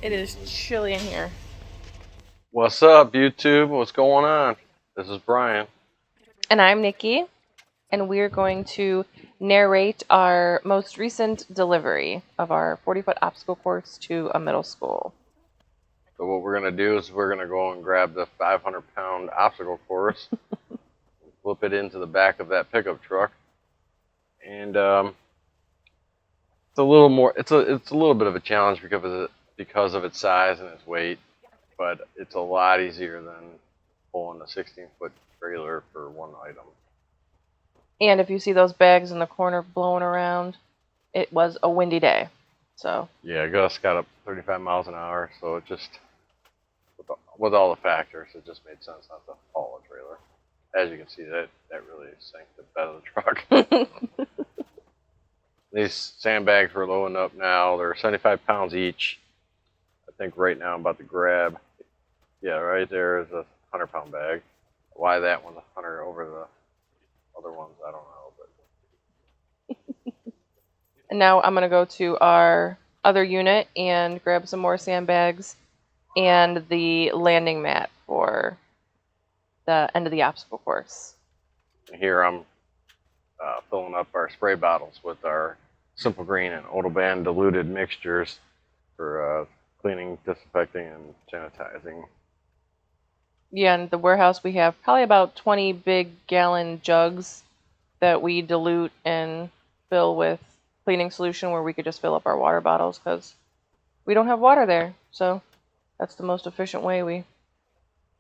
It is chilly in here. What's up, YouTube? What's going on? This is Brian. And I'm Nikki, and we're going to narrate our most recent delivery of our 40-foot obstacle course to a middle school. So what we're going to do is we're going to go and grab the 500-pound obstacle course, flip it into the back of that pickup truck, and it's a little more. It's a little bit of a challenge because of its size and its weight, but it's a lot easier than pulling a 16-foot trailer for one item. And if you see those bags in the corner blowing around, it was a windy day. So yeah, Gus got up 35 miles an hour, so it just with all the factors, it just made sense not to haul a trailer. As you can see, that really sank the bed of the truck. These sandbags we're loading up now, they're 75 pounds each. I think right now I'm about to grab, yeah, right there is a 100-pound bag. Why that one's 100 over the other ones, I don't know. But and now I'm going to go to our other unit and grab some more sandbags and the landing mat for the end of the obstacle course. Here I'm filling up our spray bottles with our Simple Green and Odoban diluted mixtures for cleaning, disinfecting, and sanitizing. Yeah, in the warehouse we have probably about 20 big gallon jugs that we dilute and fill with cleaning solution where we could just fill up our water bottles because we don't have water there. So that's the most efficient way. We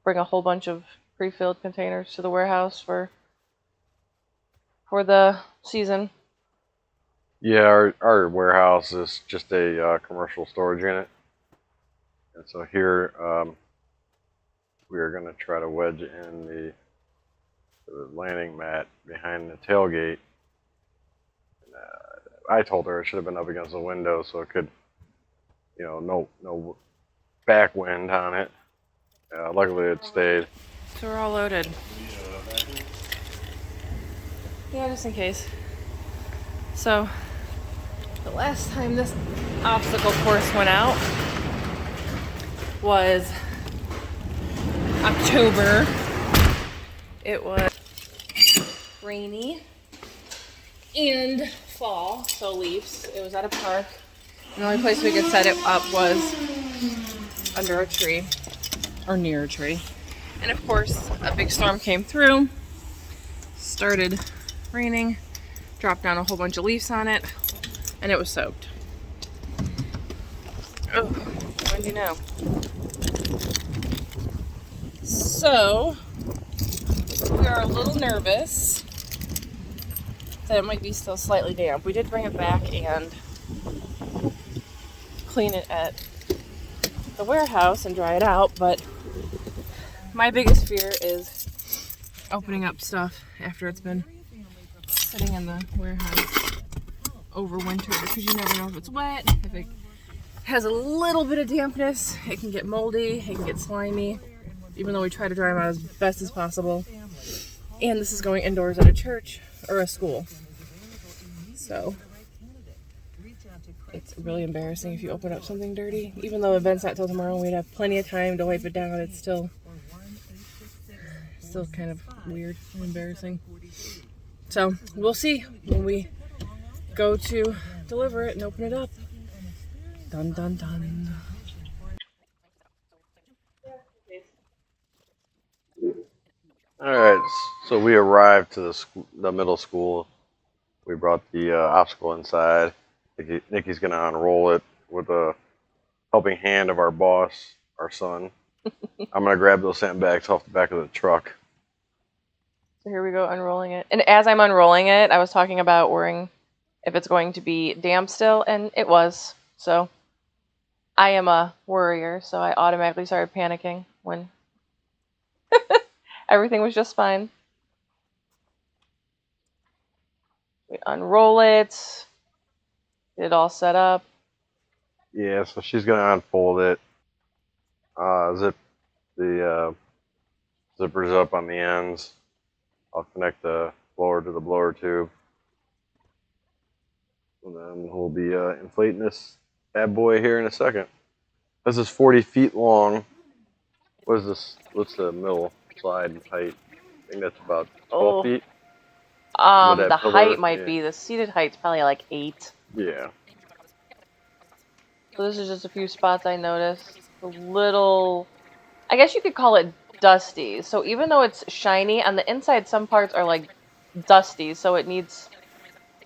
bring a whole bunch of pre-filled containers to the warehouse for the season. Yeah, our warehouse is just a commercial storage unit. And so here we are going to try to wedge in the landing mat behind the tailgate. And, I told her it should have been up against the window so it could, no back wind on it. Luckily it stayed. So we're all loaded. Yeah, just in case. So the last time this obstacle course went out was October. It was rainy and fall, so leaves. It was at a park. And the only place we could set it up was under a tree or near a tree. And of course, a big storm came through, started raining, dropped down a whole bunch of leaves on it, and it was soaked. Oh, when do you know? So, we are a little nervous that it might be still slightly damp. We did bring it back and clean it at the warehouse and dry it out, but my biggest fear is opening up stuff after it's been sitting in the warehouse over winter because you never know if it's wet, if it has a little bit of dampness, it can get moldy, it can get slimy, even though we try to dry them out as best as possible. And this is going indoors at a church or a school. So it's really embarrassing if you open up something dirty. Even though the event's not till tomorrow, we'd have plenty of time to wipe it down. It's still kind of weird and embarrassing. So we'll see when we go to deliver it and open it up. Dun dun dun. All right, so we arrived to the middle school. We brought the obstacle inside. Nikki's going to unroll it with a helping hand of our boss, our son. I'm going to grab those sandbags off the back of the truck. So here we go, unrolling it. And as I'm unrolling it, I was talking about worrying if it's going to be damp still, and it was. So I am a worrier, so I automatically started panicking when everything was just fine. We unroll it. Get it all set up. Yeah, so she's going to unfold it. Zip the zippers up on the ends. I'll connect the blower to the blower tube. And then we'll be inflating this bad boy here in a second. This is 40 feet long. What is this? What's the middle slide height? I think that's about 12 feet. With that The pillar, height might yeah. be, the seated height's probably like 8. Yeah. So this is just a few spots I noticed. A little, I guess you could call it dusty. So even though it's shiny, on the inside some parts are like dusty, so it needs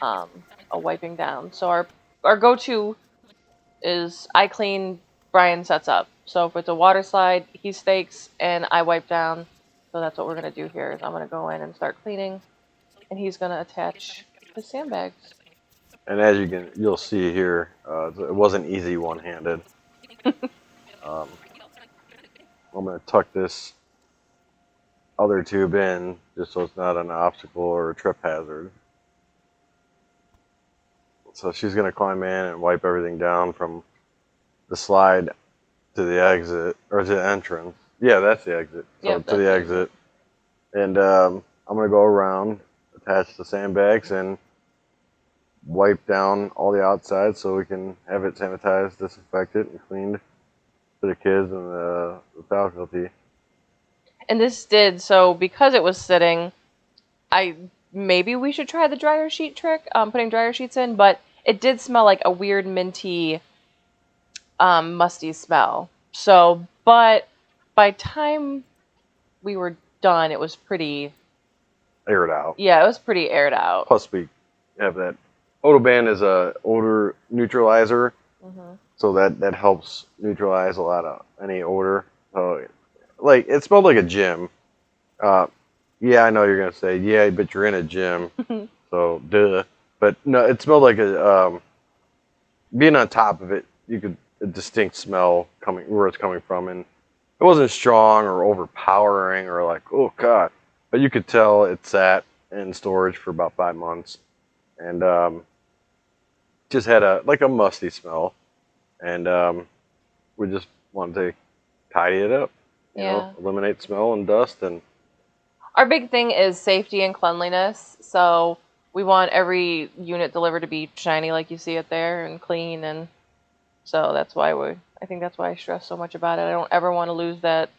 a wiping down. So our go-to is I clean, Brian sets up. So if it's a water slide, he stakes and I wipe down. So that's what we're gonna do here. Is I'm gonna go in and start cleaning, and he's gonna attach the sandbags. And as you'll see here, it wasn't easy one-handed. I'm gonna tuck this other tube in just so it's not an obstacle or a trip hazard. So she's gonna climb in and wipe everything down from the slide to the exit or to the entrance. Yeah, that's the exit. So Yep, to the that's exit. And I'm gonna go around, attach the sandbags, and wipe down all the outside so we can have it sanitized, disinfected, and cleaned for the kids and the faculty. And this did, so because it was sitting, maybe we should try the dryer sheet trick, putting dryer sheets in, but it did smell like a weird minty, musty smell. So, but by time we were done, it was pretty, Air it out. yeah, it was pretty aired out. Plus we have that Odoban is a odor neutralizer, so that helps neutralize a lot of any odor. So, like, it smelled like a gym. Yeah, I know you're gonna say, yeah, but you're in a gym, so duh. But no, it smelled like a being on top of it. You could a distinct smell coming where it's coming from, and it wasn't strong or overpowering or like, oh god, but you could tell it sat in storage for about 5 months, and just had a musty smell, and we just wanted to tidy it up, you know, eliminate smell and dust. And our big thing is safety and cleanliness, so we want every unit delivered to be shiny like you see it there and clean, and so that's why I think that's why I stress so much about it. I don't ever want to lose that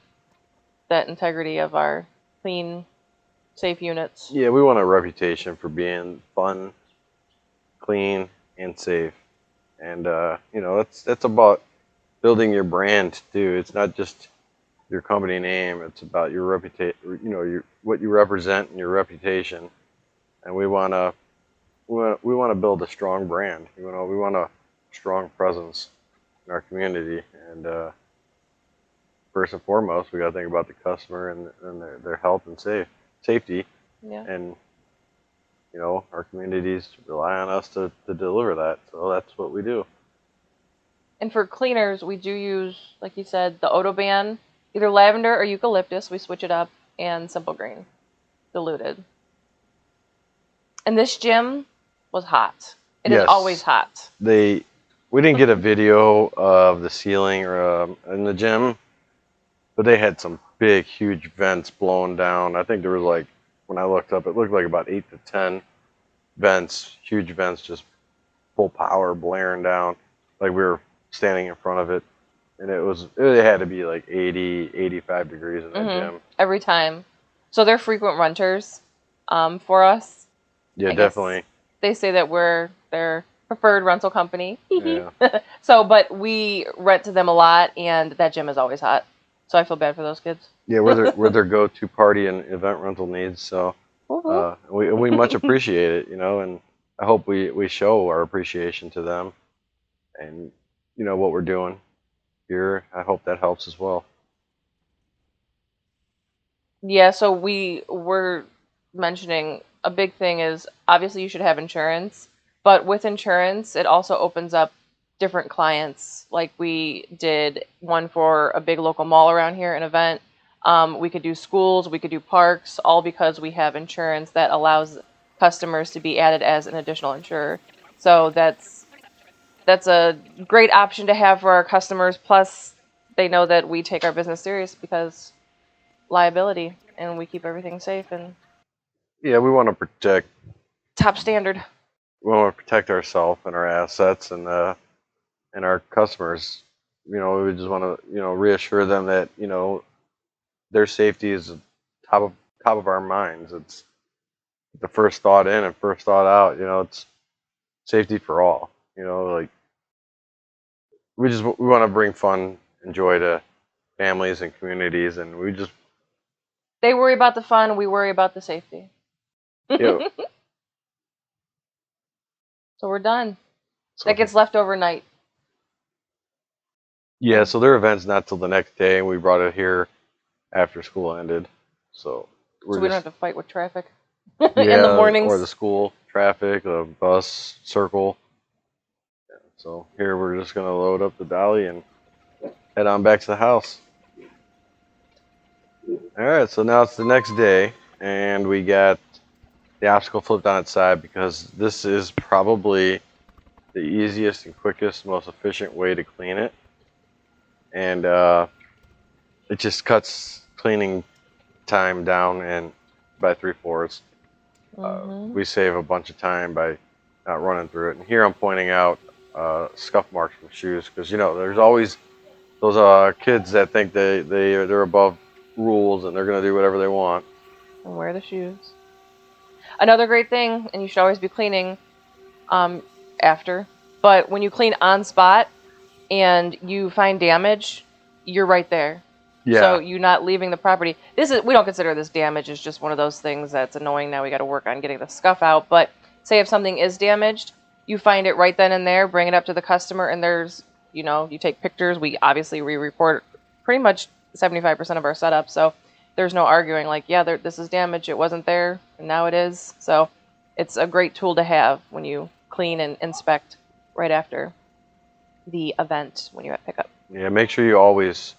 integrity of our clean, safe units. yeah, we want a reputation for being fun, clean, and safe, and you know, that's about building your brand too. It's not just your company name; it's about your reputation. You know, what you represent and your reputation. And we want to build a strong brand. You know, we want a strong presence in our community. And first and foremost, we got to think about the customer and their health and safety. Yeah. And you know, our communities rely on us to deliver that. So that's what we do. And for cleaners, we do use, like you said, the Odoban, either lavender or eucalyptus. We switch it up, and simple green, diluted. And this gym was hot. It is always hot. We didn't get a video of the ceiling or in the gym, but they had some big, huge vents blowing down. I think there was like, when I looked up, it looked like about 8 to 10 vents, huge vents, just full power blaring down. Like we were standing in front of it, and it had to be like 80, 85 degrees in that gym. Every time. So they're frequent renters for us. Yeah, definitely. They say that we're their preferred rental company. Yeah. So, but we rent to them a lot, and that gym is always hot. So I feel bad for those kids. Yeah, we're their go-to party and event rental needs. So we much appreciate it, you know, and I hope we show our appreciation to them, and you know what we're doing here. I hope that helps as well. Yeah, so we were mentioning a big thing is obviously you should have insurance, but with insurance, it also opens up different clients. Like we did one for a big local mall around here, an event. We could do schools, we could do parks, all because we have insurance that allows customers to be added as an additional insurer. So that's a great option to have for our customers. Plus, they know that we take our business serious because liability, and we keep everything safe and Yeah, we want to protect. top standard. We want to protect ourselves and our assets and our customers. we just want to, reassure them that, their safety is top of our minds. It's the first thought in and first thought out. It's safety for all. Like we want to bring fun and joy to families and communities, and we just They worry about the fun, we worry about the safety. you So we're done. so, That gets left overnight. yeah. So their event's not till the next day, and we brought it here after school ended. So So we don't have to fight with traffic yeah, in the mornings. or the school traffic, the bus circle. So here we're just gonna load up the dolly and head on back to the house. All right, so now it's the next day, and we got the obstacle flipped on its side because this is probably the easiest and quickest, most efficient way to clean it, and it just cuts cleaning time down and by 3/4. We save a bunch of time by not running through it. And here I'm pointing out scuff marks from shoes because there's always those kids that think they're above rules and they're gonna do whatever they want. And wear the shoes. Another great thing, and you should always be cleaning after, but when you clean on spot and you find damage, you're right there. Yeah. So you're not leaving the property. We don't consider this damage. It's just one of those things that's annoying. Now we got to work on getting the scuff out. But say if something is damaged, you find it right then and there, bring it up to the customer, and there's, you take pictures. We report pretty much 75% of our setup. So there's no arguing like, yeah, this is damage. It wasn't there, and now it is. So it's a great tool to have when you clean and inspect right after the event when you're at pickup. Yeah, make sure you always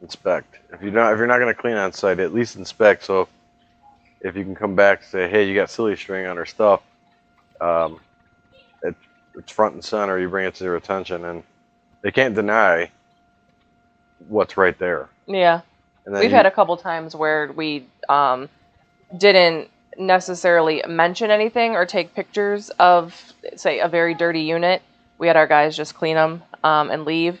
inspect. If you're not going to clean on site, at least inspect. So if you can come back and say, hey, you got silly string on our stuff, it's front and center. You bring it to their attention, and they can't deny what's right there. Yeah. And then We've had a couple times where we didn't necessarily mention anything or take pictures of, say, a very dirty unit. We had our guys just clean them and leave,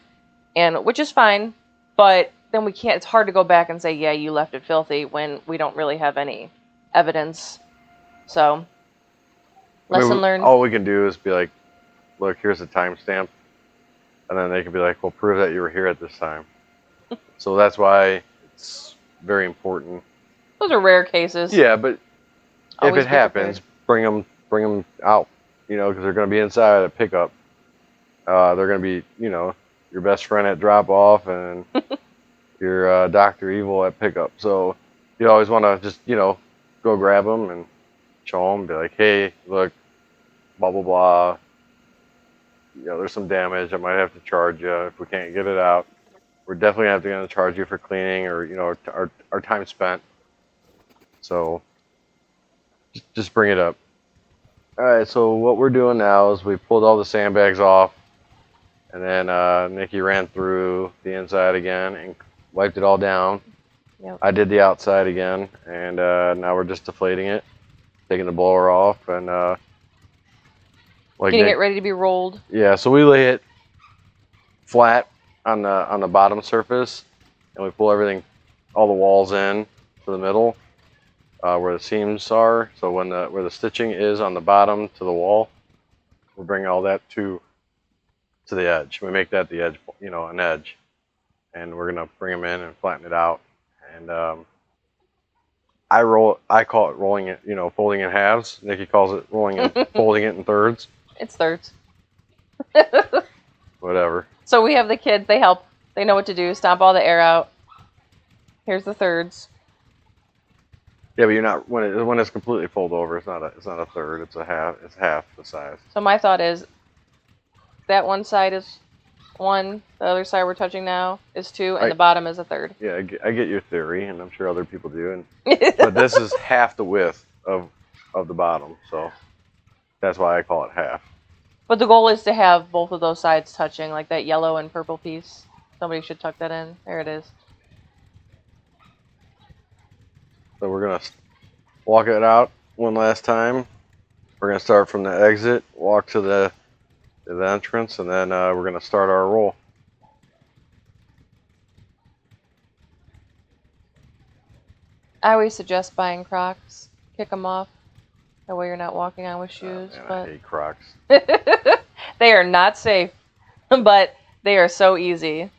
which is fine. But then we can't. It's hard to go back and say, yeah, you left it filthy when we don't really have any evidence. So, lesson learned. All we can do is be like, look, here's a timestamp, and then they can be like, well, prove that you were here at this time. So that's why it's very important. Those are rare cases. Yeah, but Always if it happens, bring them out. Because they're going to be inside at pickup. They're going to be, your best friend at drop off and your Dr. Evil at pickup. So you always want to just, go grab them and show them, be like, hey, look, blah, blah, blah. There's some damage. I might have to charge you if we can't get it out. We're definitely going to charge you for cleaning or, our time spent. So just bring it up. All right, so what we're doing now is we pulled all the sandbags off, and then Nikki ran through the inside again and wiped it all down. Yep. I did the outside again, and now we're just deflating it, taking the blower off, and getting it ready to be rolled. Yeah, so we lay it flat on the bottom surface, and we pull everything, all the walls in to the middle. Where the seams are, so where the stitching is on the bottom to the wall, we'll bring all that to the edge. We make that the edge, an edge, and we're gonna bring them in and flatten it out. And I call it rolling it, folding in halves. Nikki calls it rolling and folding it in thirds. It's thirds. Whatever. So we have the kids. They help. They know what to do. Stomp all the air out. Here's the thirds. Yeah, but you're not when it's completely folded over. It's not a third. It's a half. It's half the size. So my thought is, that one side is 1. The other side we're touching now is 2, and the bottom is a third. Yeah, I get your theory, and I'm sure other people do. But this is half the width of the bottom, so that's why I call it half. But the goal is to have both of those sides touching, like that yellow and purple piece. Somebody should tuck that in. There it is. So we're going to walk it out one last time. We're going to start from the exit, walk to the entrance, and then we're going to start our roll. I always suggest buying Crocs. Kick them off. That way you're not walking on with shoes. Man, I But hate Crocs. they are not safe, but they are so easy.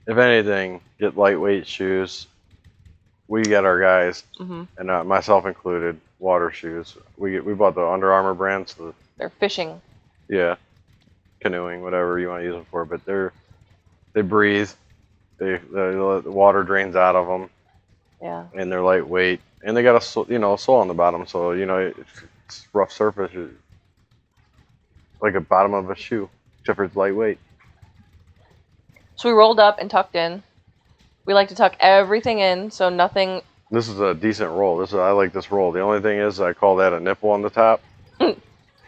If anything, get lightweight shoes. We get our guys, Hmm. and myself included, water shoes. We bought the Under Armour brand, so They're fishing. yeah, canoeing, whatever you want to use them for. But they breathe. The water drains out of them, Yeah. and they're lightweight, and they got a sole on the bottom, so it's rough surface, like a bottom of a shoe, except for it's lightweight. So we rolled up and tucked in. We like to tuck everything in so nothing. This is a decent roll. I like this roll. The only thing is I call that a nipple on the top. If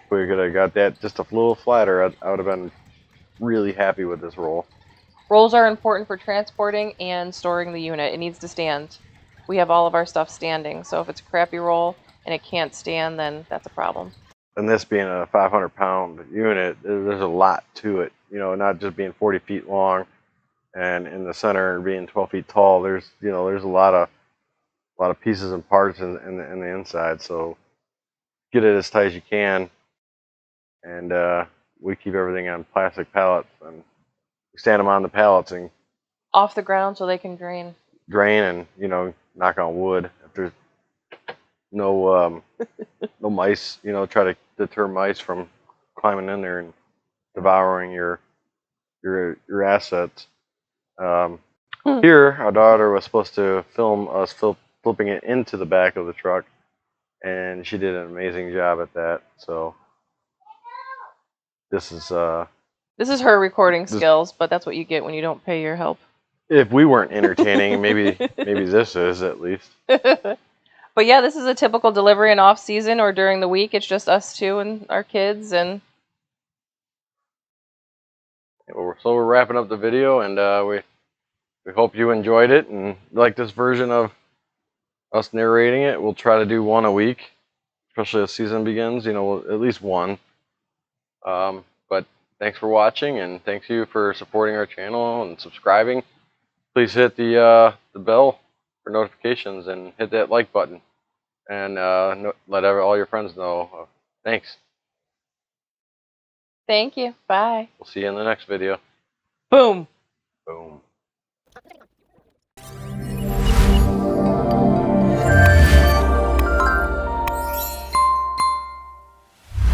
we could have got that just a little flatter, I would have been really happy with this roll. Rolls are important for transporting and storing the unit. It needs to stand. We have all of our stuff standing, so if it's a crappy roll and it can't stand, then that's a problem. And this being a 500-pound unit, there's a lot to it. Not just being 40 feet long, and in the center being 12 feet tall. There's a lot of pieces and parts in the inside. So get it as tight as you can, and we keep everything on plastic pallets, and we stand them on the pallets and Off the ground so they can drain. drain, and knock on wood if there's no mice. Try to deter mice from climbing in there and devouring your assets. Here, our daughter was supposed to film us flipping it into the back of the truck, and she did an amazing job at that. So this is her recording skills, but that's what you get when you don't pay your help. if we weren't entertaining, maybe this is at least. But yeah, this is a typical delivery in off season or during the week. It's just us two and our kids, and So we're wrapping up the video, and we hope you enjoyed it and like this version of us narrating it. We'll try to do one a week, especially as season begins. At least one. But thanks for watching, and thank you for supporting our channel and subscribing. Please hit the bell for notifications and hit that like button, and let all your friends know. Thanks. thank you. Bye. We'll see you in the next video. Boom. Boom.